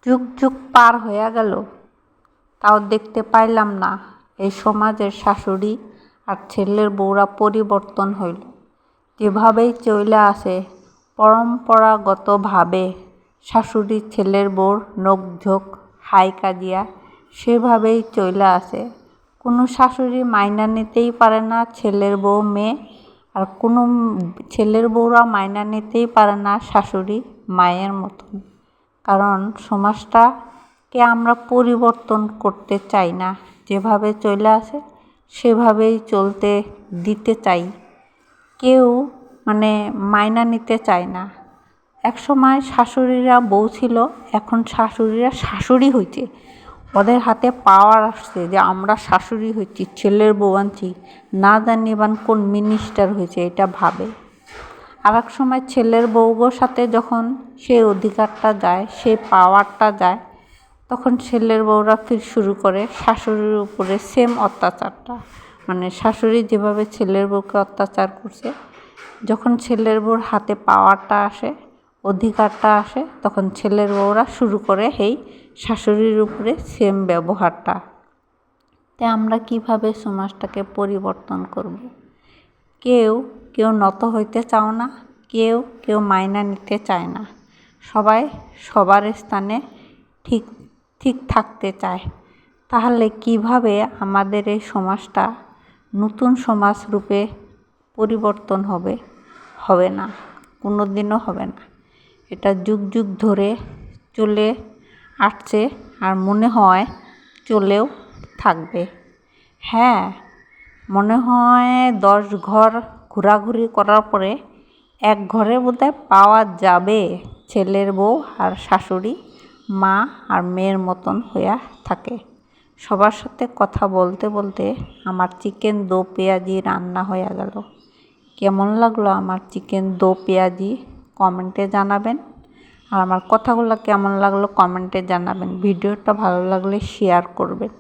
যুগ যুগ পার হইয়া গেল, তাও দেখতে পাইলাম না এই সমাজের শাশুড়ি আর ছেলের বউরা পরিবর্তন হইল। যেভাবেই চইলা আসে পরম্পরাগতভাবে শাশুড়ি ছেলের বউর নখঝোঁক হাই কাজিয়া সেভাবেই চইলা আসে। কোনো শাশুড়ি মাইনা নিতেই পারে না ছেলের বউ মেয়ে, আর কোনো ছেলের বউরা মাইনা নিতেই পারে না শাশুড়ি মায়ের মতন। কারণ সমাজটাকে আমরা পরিবর্তন করতে চাই না, যেভাবে চলে আসে সেভাবেই চলতে দিতে চাই। কেউ মাইনা নিতে চায় না। একসময় শাশুড়িরা বউ ছিল, এখন শাশুড়িরা শাশুড়ি হয়েছে। ওদের হাতে পাওয়ার আসছে যে আমরা শাশুড়ি হয়েছি, ছেলের বউ আনছি, না জানিবান কোন মিনিস্টার হয়েছে এটা ভাবে। আর এক সময় ছেলের বউগোর সাথে যখন সেই অধিকারটা যায়, সেই পাওয়ারটা যায়, তখন ছেলের বউরা ফির শুরু করে শাশুড়ির উপরে সেম অত্যাচারটা। শাশুড়ি যেভাবে ছেলের বউকে অত্যাচার করছে, যখন ছেলের বউর হাতে পাওয়ারটা আসে, অধিকারটা আসে, তখন ছেলের বউরা শুরু করে এই শাশুড়ির উপরে সেম ব্যবহারটা। তাই আমরা কিভাবে সমাজটাকে পরিবর্তন করব? কেউ কেউ নত হইতে চাও না, কেউ কেউ মাইনা নিতে চায় না। সবাই সবার স্থানে ঠিক ঠিক থাকতে চায়। তাহলে কিভাবে আমাদের এই সমাজটা নতুন সমাজ রূপে পরিবর্তন হবে? হবে না, কোনো দিনও হবে না। এটা যুগ যুগ ধরে চলে আসছে, আর মনে হয় চলেও থাকবে। হ্যাঁ, মনে হয় 10 ঘর ঘোরাঘুরি করার পরে এক ঘরে বোধহয় পাওয়া যাবে ছেলের বউ আর শাশুড়ি মা আর মেয়ের মতন হইয়া থাকে। সবার সাথে কথা বলতে বলতে আমার চিকেন দো পেঁয়াজি রান্না হয়ে গেল। কেমন লাগলো আমার চিকেন দো পেঁয়াজি কমেন্টে জানাবেন, আর আমার কথাগুলো কেমন লাগলো কমেন্টে জানাবেন। ভিডিওটা ভালো লাগলে শেয়ার করবেন।